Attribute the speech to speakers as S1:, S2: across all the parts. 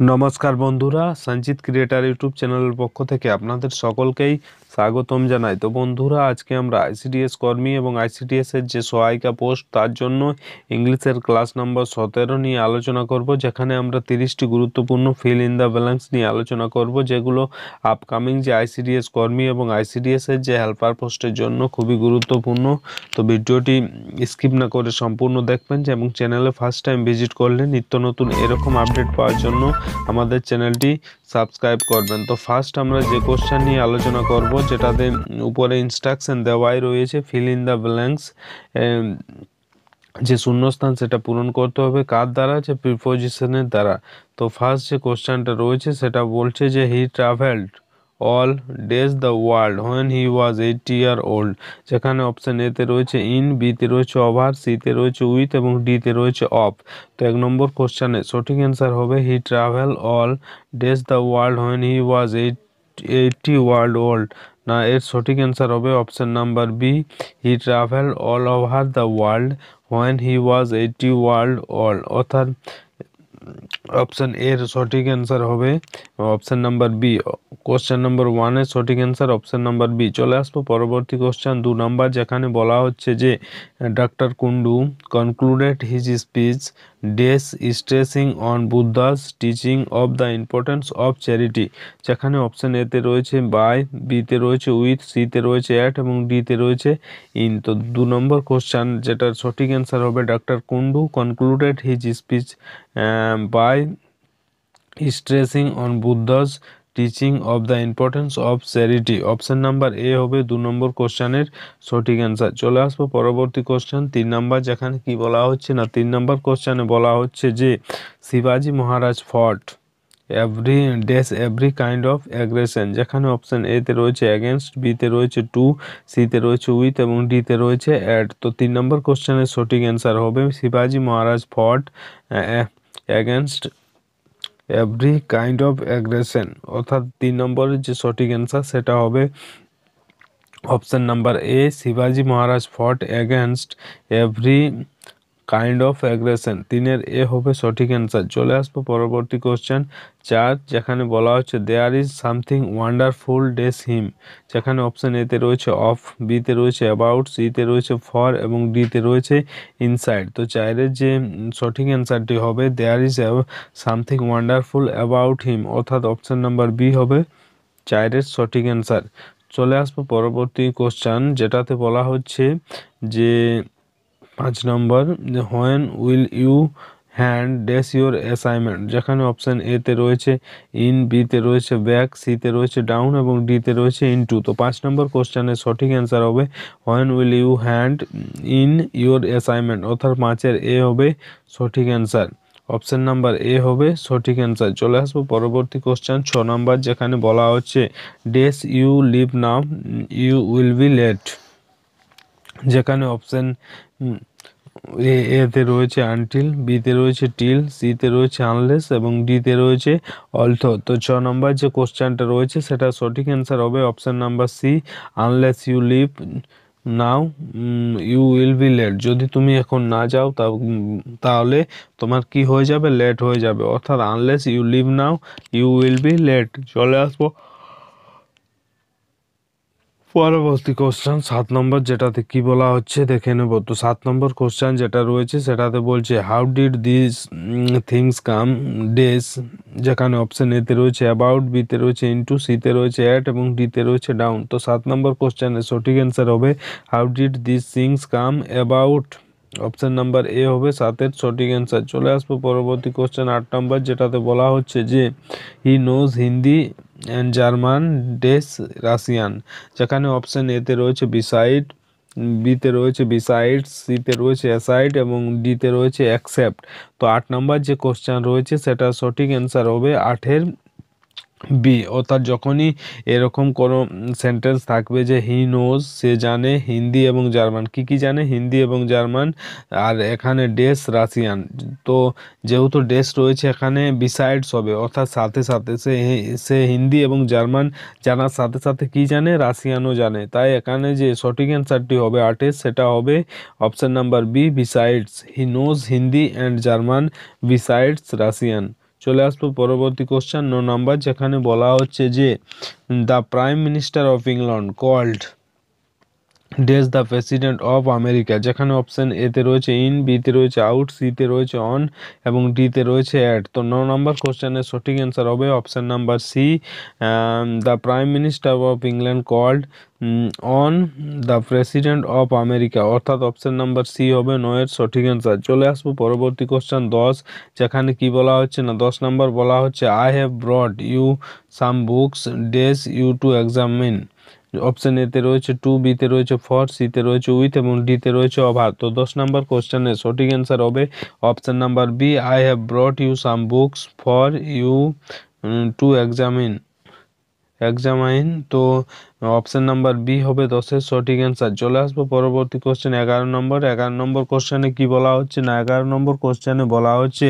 S1: নমস্কার বন্ধুরা, সঞ্চিত ক্রিয়েটার ইউটিউব চ্যানেলের পক্ষ থেকে আপনাদের সকলকেই স্বাগতম জানাই। তো বন্ধুরা, আজকে আমরা আইসিডিএস কর্মী এবং আইসিডিএস এর যে সহায়িকা পোস্ট তার জন্য ইংলিশের ক্লাস নম্বর 17 নিয়ে আলোচনা করব, যেখানে আমরা 30টি গুরুত্বপূর্ণ ফিল ইন দ্য ব্ল্যাঙ্কস নিয়ে আলোচনা করব, যেগুলো আপকামিং যে আইসিডিএস কর্মী এবং আইসিডিএস এর যে হেল্পার পোস্টের জন্য খুবই গুরুত্বপূর্ণ। তো ভিডিওটি স্কিপ না করে সম্পূর্ণ দেখবেন, এবং চ্যানেলে ফার্স্ট টাইম ভিজিট করলে নিত্য নতুন এরকম আপডেট পাওয়ার জন্য আমাদের চ্যানেলটি সাবস্ক্রাইব করবেন। তো ফার্স্ট আমরা যে কোশ্চেন নিয়ে আলোচনা করব, যেটাতে উপরে ইনস্ট্রাকশন দেওয়াই রয়েছে, ফিল ইন দ্য ব্ল্যাঙ্কস, যে শূন্যস্থান সেটা পূরণ করতে হবে কার দ্বারা, যে প্রিপোজিশনের দ্বারা। তো ফার্স্ট যে কোশ্চেনটা রয়েছে সেটা বলছে যে he travelled all days the world when he was 80 year old, যেখানে অপশন এতে রয়েছে ইন, বিতে রয়েছে ওভার, সিতে রয়েছে উইথ এবং ডিতে রয়েছে অফ। তো 1 নম্বর কোশ্চেনে সঠিক অ্যান্সার হবে he travel all days the world when he was 80 world old. না, এর সঠিক অ্যান্সার হবে option number B, he travel all over the world when he was 80 world old. অর্থাৎ অপশন এর সঠিক অ্যান্সার হবে option number B. Question number 1 এর সঠিক অ্যান্সার অপশন নাম্বার বি। চলে আসবো পরবর্তী কোশ্চেন 2 নাম্বার, যেখানে বলা হচ্ছে যে doctor Kundu concluded his speech dash stressing on Buddha's teaching of the importance of charity, যেখানে অপশন এতে রয়েছে বাই, বিতে রয়েছে উইথ, সিতে রয়েছে অ্যাট এবং ডিতে রয়েছে ইন। তো 2 নম্বর কোশ্চেন যেটার সঠিক অ্যান্সার হবে doctor Kundu concluded his speech by stressing on Buddha's teaching of the importance of charity। Option number A হবে 2 নম্বর কোশ্চেনের সঠিক অ্যান্সার। চলে আসবো পরবর্তী কোশ্চেন 3 নাম্বার, যেখানে কি বলা হচ্ছে না, 3 নম্বর কোশ্চেনে বলা হচ্ছে যে শিবাজি মহারাজ ফট এভরি কাইন্ড অফ অ্যাগ্রেশন, যেখানে অপশন এতে রয়েছে অ্যাগেনস্ট, বিতে রয়েছে টু, সিতে রয়েছে উইথ এবং ডিতে রয়েছে অ্যাট। তো 3 নম্বর কোশ্চেনের সঠিক অ্যান্সার হবে শিবাজি Maharaj fought against every kind of aggression. অর্থাৎ 3 নম্বরের যে সঠিক অ্যান্সার সেটা হবে অপশন নাম্বার এ, শিবাজি Maharaj fought against every kind of aggression. 3-এর এ হবে সঠিক অ্যান্সার। চলে আসবো পরবর্তী কোশ্চেন 4, যেখানে বলা হচ্ছে দেয়ার ইজ সামথিং ওয়ান্ডারফুল ডেস হিম, যেখানে অপশন এতে রয়েছে অফ, বিতে রয়েছে অ্যাবাউট, সিতে রয়েছে ফর এবং ডিতে রয়েছে ইনসাইড। তো 4-এর যে সঠিক অ্যান্সারটি হবে there is something wonderful about him, অর্থাৎ অপশন নাম্বার বি হবে 4-এর সঠিক অ্যান্সার। চলে আসবো পরবর্তী কোশ্চেন, যেটাতে বলা হচ্ছে যে 5 নম্বর, when will you hand dash your assignment, যেখানে অপশন এতে রয়েছে ইন, বিতে রয়েছে ব্যাক, সিতে রয়েছে ডাউন এবং ডিতে রয়েছে ইনটু। তো 5 নম্বর কোশ্চেনের সঠিক অ্যান্সার হবে when will you hand in your assignment, অর্থাৎ 5-এর এ হবে সঠিক অ্যান্সার। অপশন নাম্বার এ হবে সঠিক অ্যান্সার। চলে আসবো পরবর্তী কোশ্চেন 6 নম্বর, যেখানে বলা হচ্ছে dash you leave now you will be late, যেখানে অপশন এতে রয়েছে আনটিল, বিতে রয়েছে টিল, সিতে রয়েছে আনলেস এবং ডিতে রয়েছে অলথো। তো 6 নম্বর যে কোশ্চেনটা রয়েছে সেটা সঠিক অ্যান্সার হবে option number C, unless you leave now you will be late. যদি তুমি এখন না যাও তাহলে তোমার কি হয়ে যাবে, লেট হয়ে যাবে। অর্থাৎ unless you leave now you will be late. চলে আসবো পরবর্তী কোশ্চেন 7 নম্বর, যেটাতে কি বলা হচ্ছে দেখে নেব। তো 7 নম্বর কোশ্চেন যেটা রয়েছে সেটাতে বলছে how did this things come dash, যেখানে অপশন এতে রয়েছে অ্যাবাউট, বিতে রয়েছে ইনটু, সিতে রয়েছে অ্যাট এবং ডিতে রয়েছে ডাউন। তো 7 নম্বর কোশ্চেনের সঠিক অ্যান্সার হবে how did this things come about, option number A হবে 7-এর সঠিক অ্যান্সার। চলে আসবো পরবর্তী কোশ্চেন 8 নম্বর, যেটাতে বলা হচ্ছে যে he knows Hindi and German dash Russian, যেখানে অপশন এতে রয়েছে বিসাইড, বিতে রয়েছে বিসাইডস, সিতে রয়েছে অ্যাসাইড এবং ডিতে রয়েছে অ্যাকসেপ্ট। তো 8 নম্বর যে কোশ্চেন রয়েছে সেটা সঠিক অ্যান্সার হবে 8-এর বি। অর্থাৎ যখনই এরকম কোনো সেন্টেন্স থাকবে যে হি নোজ, সে জানে হিন্দি এবং জার্মান, কি জানে, হিন্দি এবং জার্মান, আর এখানে ডেস রাশিয়ান। তো যেহেতু ডেস রয়েছে এখানে বিসাইডস হবে, অর্থাৎ সাথে সাথে সে হিন্দি এবং জার্মান জানার সাথে সাথে কি জানে, রাশিয়ানও জানে। তাই এখানে যে সঠিক অ্যান্সারটি হবে 8-এর সেটা হবে option number B, besides. He knows Hindi and German besides Russian. চলে আসবো পরবর্তী কোশ্চেন 9 নাম্বার, যেখানে বলা হচ্ছে যে the prime minister of England called dash the president of America, যেখানে অপশন এতে রয়েছে ইন, বিতে রয়েছে আউট, সিতে রয়েছে অন এবং ডিতে রয়েছে অ্যাট। তো 9 নম্বর কোশ্চেনের সঠিক অ্যান্সার হবে option number C, the prime minister of England called on the president of America, অর্থাৎ অপশন নাম্বার সি হবে 9 এর সঠিক অ্যান্সার। চলে আসবো পরবর্তী কোশ্চেন 10, যেখানে কি বলা হচ্ছে না 10 নম্বর বলা হচ্ছে I have brought you some books dash you to examine. Option এতে রয়েছে টু, বিতে রয়েছে ফর, সিতে রয়েছে উইথ এবং ডিতে রয়েছে ওভার। তো 10 নম্বর কোশ্চেনের সঠিক অ্যান্সার হবে option number B, I have brought you some books for you to examine. তো অপশন নাম্বার বি হবে 10-এর সঠিক অ্যান্সার। চলে আসবো পরবর্তী কোশ্চেন 11 নম্বর। 11 নম্বর কোশ্চেনে কি বলা হচ্ছে না 11 নম্বর কোশ্চেনে বলা হচ্ছে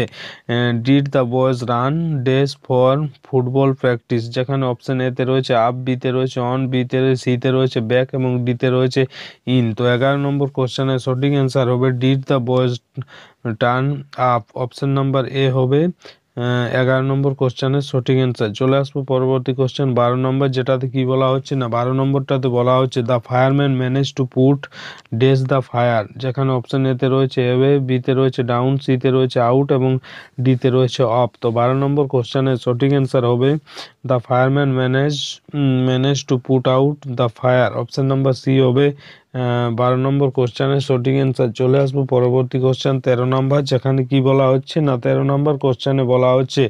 S1: did the boys run days for football practice, যেখানে অপশন এতে রয়েছে আপ, বিতে রয়েছে অন, সিতে রয়েছে ব্যাক এবং ডিতে রয়েছে ইন। তো 11 নম্বর কোশ্চেনের সঠিক অ্যান্সার হবে did the boys turn up, option number A হবে 11 নম্বর কোশ্চেনের সঠিক অ্যান্সার। চলে আসবো পরবর্তী কোশ্চেন 12 নম্বর, যেটাতে কি বলা হচ্ছে না 12 নম্বরটাতে বলা হচ্ছে the fireman manage to put days the fire, যেখানে অপশন এতে রয়েছে অ্যাওয়ে, বিতে রয়েছে ডাউন, সিতে রয়েছে আউট এবং ডিতে রয়েছে অফ। তো 12 নম্বর কোশ্চেনের সঠিক অ্যান্সার হবে the fireman manage to put out the fire, option number C হবে 12 নম্বর কোশ্চেনের সঠিক অ্যান্সার। চলে আসবো পরবর্তী কোশ্চেন 13 নম্বর, যেখানে কি বলা হচ্ছে না 13 নম্বর কোশ্চেনে বলা হচ্ছে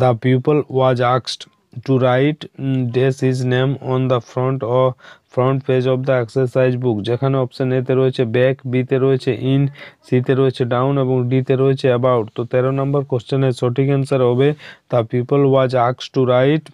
S1: the people was asked to write dash his name on the front page of the exercise book, যেখানে অপশন এতে রয়েছে ব্যাক, বিতে রয়েছে ইন, সিতে রয়েছে ডাউন এবং ডিতে রয়েছে অ্যাবাউট। তো 13 নম্বর কোশ্চেনের সঠিক অ্যান্সার হবে the people was asked to write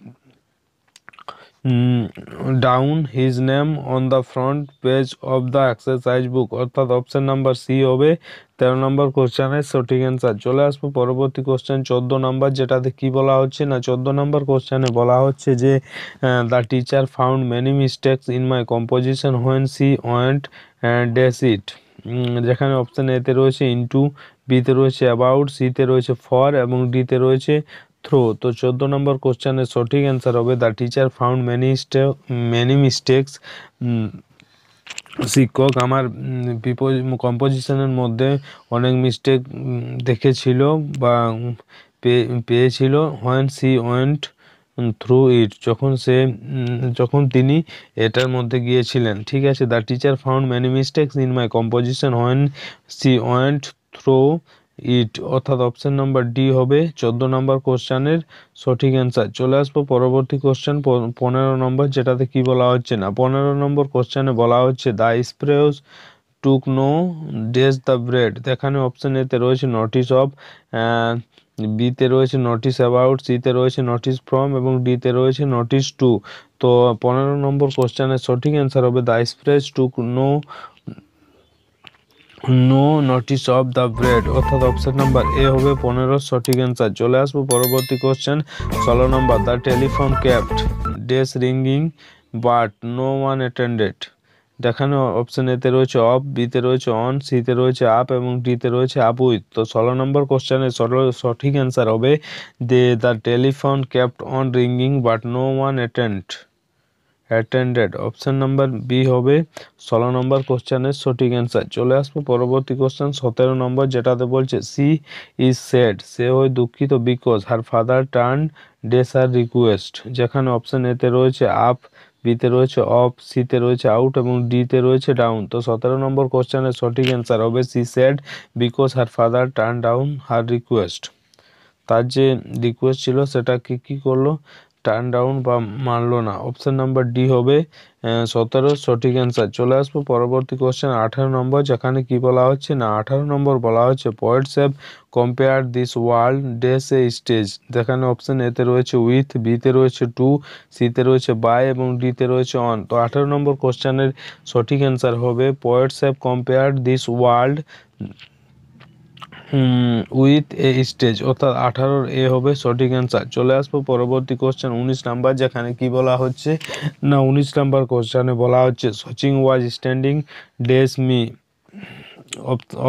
S1: down his name on the front page of the exercise বুক, অর্থাৎ অপশন নাম্বার সি হবে 13 নম্বর কোশ্চেনের সঠিক অ্যান্সার। চলে আসবো পরবর্তী কোশ্চেন 14 নম্বর, যেটাতে কি বলা হচ্ছে না 14 নম্বর কোশ্চেনে বলা হচ্ছে যে the teacher found many mistakes in my composition when she went dash it, যেখানে অপশন এতে রয়েছে ইনটু, বিতে রয়েছে অ্যাবাউট, সিতে রয়েছে ফর এবং ডিতে রয়েছে থ্রো। তো 14 নম্বর কোশ্চেনের সঠিক অ্যান্সার হবে the teacher found many mistakes, শিক্ষক আমার কম্পোজিশনের মধ্যে অনেক মিস্টেক দেখেছিল বা পেয়েছিল when she went through it, যখন তিনি এটার মধ্যে গিয়েছিলেন। ঠিক আছে, the teacher found many mistakes in my composition when she went through it, অর্থাৎ অপশন নাম্বার ডি হবে 14 নম্বর কোশ্চেনের সঠিক অ্যান্সার। চলে আসবো পরবর্তী কোশ্চেন 15 নম্বর, যেটাতে কি বলা হচ্ছে না 15 নম্বর কোশ্চেনে বলা হচ্ছে the sparrows took no dash the bread, এখানে অপশন এতে রয়েছে নোটিস অফ, বিতে রয়েছে নোটিস অ্যাবাউট, সিতে রয়েছে নোটিস ফ্রম এবং ডিতে রয়েছে নোটিস টু। তো 15 নম্বর কোশ্চেনের সঠিক অ্যান্সার হবে the sparrows took no notice of the bread, অর্থাৎ অপশন নাম্বার এ হবে 15 সঠিক অ্যান্সার। চলে আসবো পরবর্তী question 16 number, the telephone kept dash ringing but no one attended, দেখানো অপশন এতে রয়েছে অফ, বিতে রয়েছে অন, সিতে রয়েছে আপ এবং ডিতে রয়েছে আপ উইথ। তো 16 নম্বর কোশ্চেনের সঠিক অ্যান্সার হবে the telephone kept on ringing but no one attended, option number B হবে 16 নম্বর কোশ্চেনের সঠিক অ্যান্সার। চলে আসবো পরবর্তী কোশ্চেন 17 নম্বর, যেটাতে বলছে সি ইজ স্যাড, সে হয় দুঃখিত because her father turn dash her request, যেখানে অপশন এতে রয়েছে আপ, বিতে রয়েছে অফ, সিতে রয়েছে আউট এবং ডিতে রয়েছে ডাউন। তো 17 নম্বর কোশ্চেনের সঠিক অ্যান্সার হবে C sad because her father turn down her request, তার যে রিকোয়েস্ট ছিল সেটাকে কি করলো, টার্ন ডাউন বা মানলো না, অপশন নাম্বার ডি হবে 17 সঠিক অ্যান্সার। চলে আসবো পরবর্তী কোশ্চেন 18 নম্বর, যেখানে কি বলা হচ্ছে না 18 নম্বর বলা হচ্ছে poets have compare this world dash a stage, যেখানে অপশন এতে রয়েছে উইথ, বিতে রয়েছে টু, সিতে রয়েছে বাই এবং ডিতে রয়েছে অন। তো 18 নম্বর কোশ্চেনের সঠিক অ্যান্সার হবে poets have compare this world with a stage, অর্থাৎ 18 এ হবে সঠিক অ্যান্সার। চলে আসবো পরবর্তী কোশ্চেন 19 নাম্বার, যেখানে কি বলা হচ্ছে না 19 নাম্বার কোশ্চেনে বলা হচ্ছে Sachin was standing dash me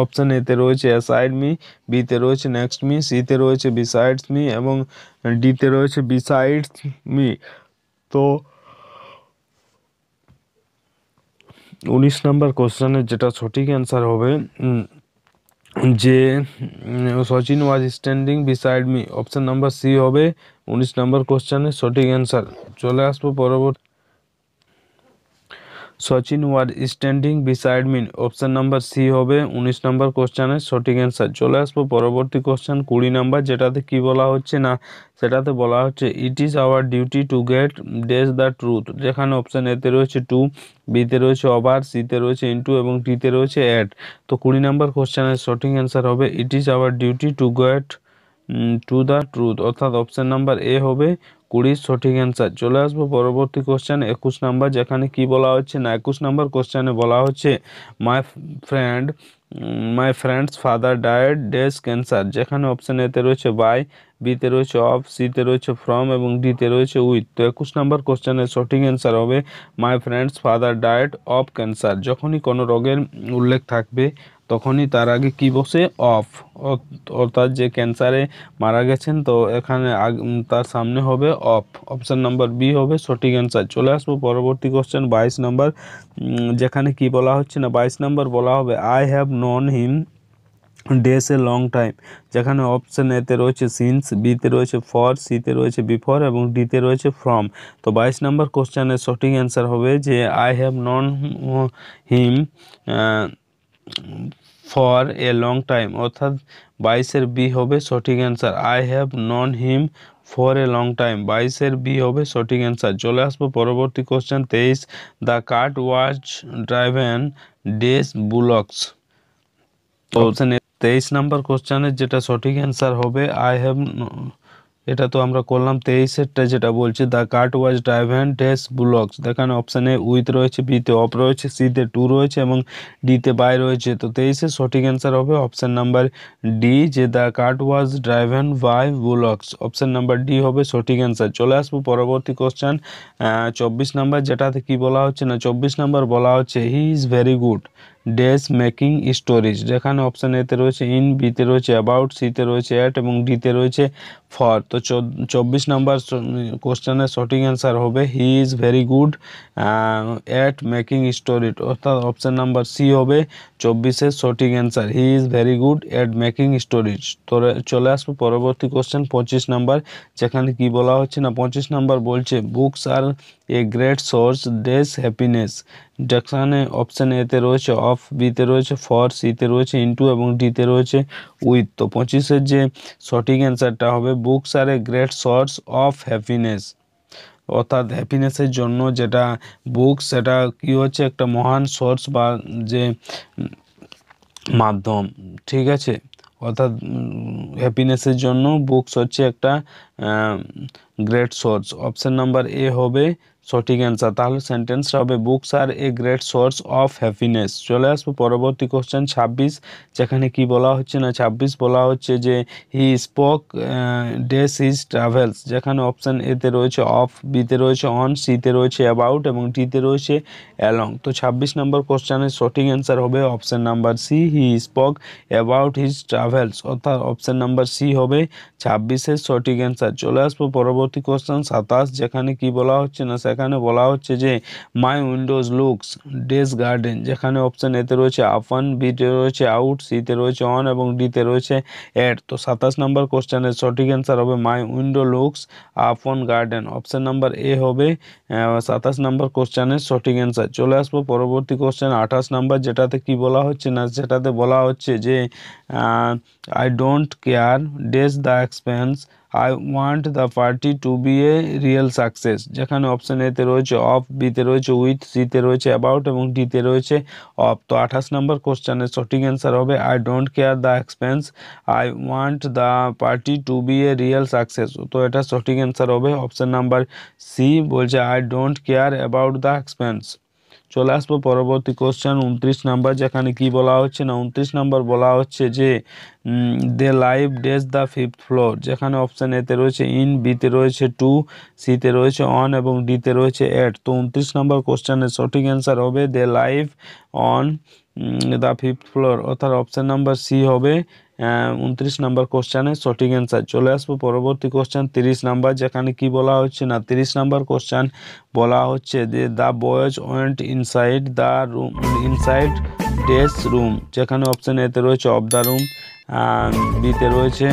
S1: option এতে রয়েছে অ্যাসাইড মি, বিতে রয়েছে নেক্সট মি, সিতে রয়েছে বিসাইডস মি এবং ডিতে রয়েছে বিসাইডস মি। তো 19 নাম্বার কোশ্চেনের যেটা সঠিক অ্যান্সার হবে যে Sachin was standing beside me, option number C হবে 19 নাম্বার কোশ্চেনের সঠিক অ্যান্সার। চলে আসবো পরবর্তী, Sachin was standing beside me, option number C হবে 19 নাম্বার কোশ্চেনের সঠিক অ্যান্সার। চলে আসবো পরবর্তী কোশ্চেন 20 নাম্বার, যেটাতে কি বলা হচ্ছে না সেটাতে বলা হচ্ছে it is our duty to get dash the truth, যেখানে অপশন এতে রয়েছে টু, বিতে রয়েছে ওভার, সিতে রয়েছে ইনটু এবং ডিতে রয়েছে অ্যাট। তো 20 নাম্বার কোশ্চেনের সঠিক অ্যান্সার হবে ইট is our duty to gate to the truth, অর্থাৎ অপশন নাম্বার এ হবে 20 সঠিক অ্যান্সার। চলে আসবো পরবর্তী কোশ্চেন 21 নাম্বার, যেখানে কি বলা হচ্ছে না 21 নাম্বার কোশ্চেনে বলা হচ্ছে my friend my friend's father died dash cancer, যেখানে অপশন এতে রয়েছে বাই, বিতে রয়েছে অফ, সিতে রয়েছে ফ্রম এবং ডিতে রয়েছে উইথ। তো 21 নাম্বার কোশ্চেনের সঠিক অ্যান্সার হবে মাই friend's father died of cancer. যখনই কোনো রোগের উল্লেখ থাকবে তখনই তার আগে কি বসে, অফ, অর্থাৎ যে ক্যান্সারে মারা গেছেন তো এখানে তার সামনে হবে অফ, অপশন নাম্বার বি হবে সঠিক অ্যান্সার। চলে আসবো পরবর্তী কোশ্চেন 22 নাম্বার, যেখানে কি বলা হচ্ছে না 22 নাম্বার বলা হবে I have known him dash a long time, যেখানে অপশন এতে রয়েছে সিন্স, বিতে রয়েছে ফর, সিতে রয়েছে বিফোর এবং ডিতে রয়েছে ফ্রম। তো 22 নাম্বার কোশ্চেনের সঠিক অ্যান্সার হবে যে I have known him for a long time, অর্থাৎ 22-এর বি হবে সঠিক answer. I have known him for a long time, 22-এর বি হবে সঠিক অ্যান্সার। চলে আসবো পরবর্তী question 23, the cart was driven dash bullocks, option 23 number কোশ্চেনের যেটা সঠিক অ্যান্সার হবে আই হ্যাভ, এটা তো আমরা করলাম 23-এরটা যেটা বলছে the cart was driven dash bullocks, দেখানে অপশানে উইথ রয়েছে, বিতে অফ রয়েছে, সিতে টু রয়েছে এবং ডিতে বাই রয়েছে। তো 23-এর সঠিক অ্যান্সার হবে অপশান নাম্বার ডি, যে the cart was driven by bullocks, option number D হবে সঠিক অ্যান্সার। চলে আসবো পরবর্তী কোশ্চেন 24 নাম্বার, যেটাতে কি বলা হচ্ছে না 24 নাম্বার বলা হচ্ছে he is very good dash making stories, যেখানে অপশান এতে রয়েছে ইন, বিতে রয়েছে অ্যাবাউট, সিতে রয়েছে অ্যাট এবং ডিতে রয়েছে ফর। তো 24 নাম্বার কোশ্চেনের সঠিক অ্যান্সার হবে হি is very good at making story, অর্থাৎ অপশান নাম্বার সি হবে 24-এর সঠিক answer, he is very good at making stories. তো চলে আসবো পরবর্তী কোশ্চেন 25 নাম্বার, যেখানে কি বলা হচ্ছে না 25 নাম্বার বলছে books are a great source dash happiness, যেখানে অপশান এতে রয়েছে অফ, বিতে রয়েছে ফর, সিতে রয়েছে ইনটু এবং ডিতে রয়েছে উইথ। তো 25-এর যে সঠিক অ্যান্সারটা হবে books are a great source of happiness, অর্থাৎ হ্যাপিনেসের জন্য যেটা বুকস সেটা কি হচ্ছে একটা মহান সোর্স বা যে মাধ্যম, ঠিক আছে, অর্থাৎ হ্যাপিনেসের জন্য বুকস হচ্ছে একটা great source, option number A হবে সঠিক অ্যান্সার। তাহলে সেন্টেন্সটা হবে books are a great source of happiness. চলে আসবো পরবর্তী কোশ্চেন 26, যেখানে কি বলা হচ্ছে না 26 বলা হচ্ছে যে he spoke dash his travels, যেখানে অপশান এতে রয়েছে অফ, বিতে রয়েছে অন, সিতে রয়েছে অ্যাবাউট এবং ডিতে রয়েছে অ্যালং। তো 26 নম্বর কোশ্চেনের সঠিক অ্যান্সার হবে option number C, he spoke about his travels, অর্থাৎ অপশান নাম্বার সি হবে 26-এর সঠিক অ্যান্সার। চলে আসবো পরবর্তী কোশ্চেন 27, যেখানে কি বলা হচ্ছে না সেখানে বলা হচ্ছে যে মাই উইন্ডোজ লুকস ডেস গার্ডেন, যেখানে অপশান এতে রয়েছে আপন, বিতে রয়েছে আউট, সিতে রয়েছে অন এবং ডিতে রয়েছে এট। তো 27 নম্বর কোশ্চেনের সঠিক অ্যান্সার হবে মাই উইন্ডো লুকস আপন গার্ডেন, অপশান নাম্বার এ হবে 27 নম্বর কোশ্চেনের সঠিক অ্যান্সার। চলে আসবো পরবর্তী কোশ্চেন 28 নাম্বার, যেটাতে কি বলা হচ্ছে না সেটাতে বলা হচ্ছে যে I don't care dash the expense, I want the party to be a real success, যেখানে অপশান এতে রয়েছে অফ, বিতে রয়েছে উইথ, সিতে রয়েছে অ্যাবাউট এবং ডিতে রয়েছে অফ। তো 28 নম্বর কোশ্চেনের সঠিক অ্যান্সার হবে I don't care the expense, I want the party to be a real success. তো এটা সঠিক অ্যান্সার হবে অপশান নাম্বার সি, বলছে I don't care about the expense. চলে আসবো পরবর্তী কোশ্চেন 29 নাম্বার, যেখানে কি বলা হচ্ছে না 29 নাম্বার বলা হচ্ছে যে they live dash the fifth floor, যেখানে অপশান এতে রয়েছে ইন, বিতে রয়েছে টু, সিতে রয়েছে অন এবং ডিতে রয়েছে এট। তো 29 নম্বর কোশ্চেনের সঠিক অ্যান্সার হবে they live on the fifth floor, অর্থাৎ অপশন নাম্বার সি হবে 29 নাম্বার কোশ্চেনের সঠিক অ্যান্সার। চলে আসবো পরবর্তী কোশ্চেন 30 নাম্বার, যেখানে কি বলা হচ্ছে না 30 নাম্বার কোশ্চেন বলা হচ্ছে যে the boys went inside the room, inside dash room, যেখানে অপশন এতে রয়েছে অফ দ্য রুম, বিতে রয়েছে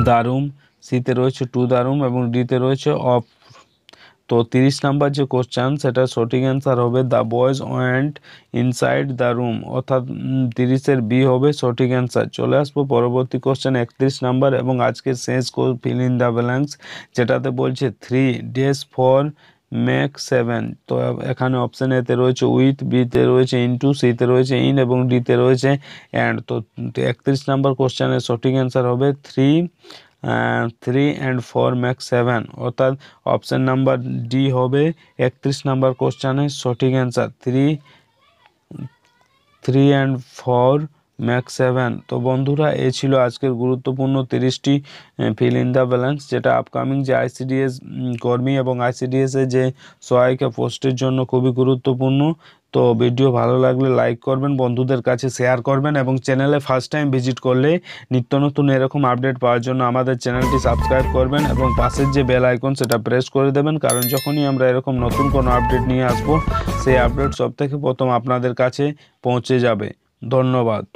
S1: দ্য রুম, সিতে রয়েছে টু দ্য রুম এবং ডিতে রয়েছে অফ। তো 30 নাম্বার যে কোশ্চেন সেটা সঠিক অ্যান্সার হবে the boys went inside the room, অর্থাৎ 30-এর বি হবে সঠিক অ্যান্সার। চলে আসবো পরবর্তী কোশ্চেন 31 নাম্বার এবং আজকের শেষ ফিল ইন দ্য ব্ল্যাঙ্কস, যেটাতে বলছে 3 days ফর মেক 7। তো এখানে অপশন এতে রয়েছে উইথ, বিতে রয়েছে ইনটু, সিতে রয়েছে ইন এবং ডিতে রয়েছে অ্যান্ড। তো 31 নাম্বার কোশ্চেনের সঠিক অ্যান্সার হবে 3 and 4 make 7, অর্থাৎ অপশন নাম্বার ডি হবে 31 নাম্বার কোশ্চেনের সঠিক অ্যান্সার। 3 and 4 make 7। তো বন্ধুরা, এই ছিল আজকের গুরুত্বপূর্ণ 30টি ফিল ইন দ্য ব্ল্যাঙ্কস, যেটা আপকামিং যে আইসিডিএস কর্মী এবং আইসিডিএস এর যে সহায়িকা পোস্টের জন্য খুবই গুরুত্বপূর্ণ। তো ভিডিও ভালো লাগলে লাইক করবেন, বন্ধুদের কাছে শেয়ার করবেন এবং চ্যানেলে ফার্স্ট টাইম ভিজিট করলে নিত্য নতুন এরকম আপডেট পাওয়ার জন্য আমাদের চ্যানেলটি সাবস্ক্রাইব করবেন এবং পাশের যে বেল আইকন সেটা প্রেস করে দেবেন, কারণ যখনই আমরা এরকম নতুন কোনো আপডেট নিয়ে আসবো সেই আপডেট সবথেকে প্রথম আপনাদের কাছে পৌঁছে যাবে। ধন্যবাদ।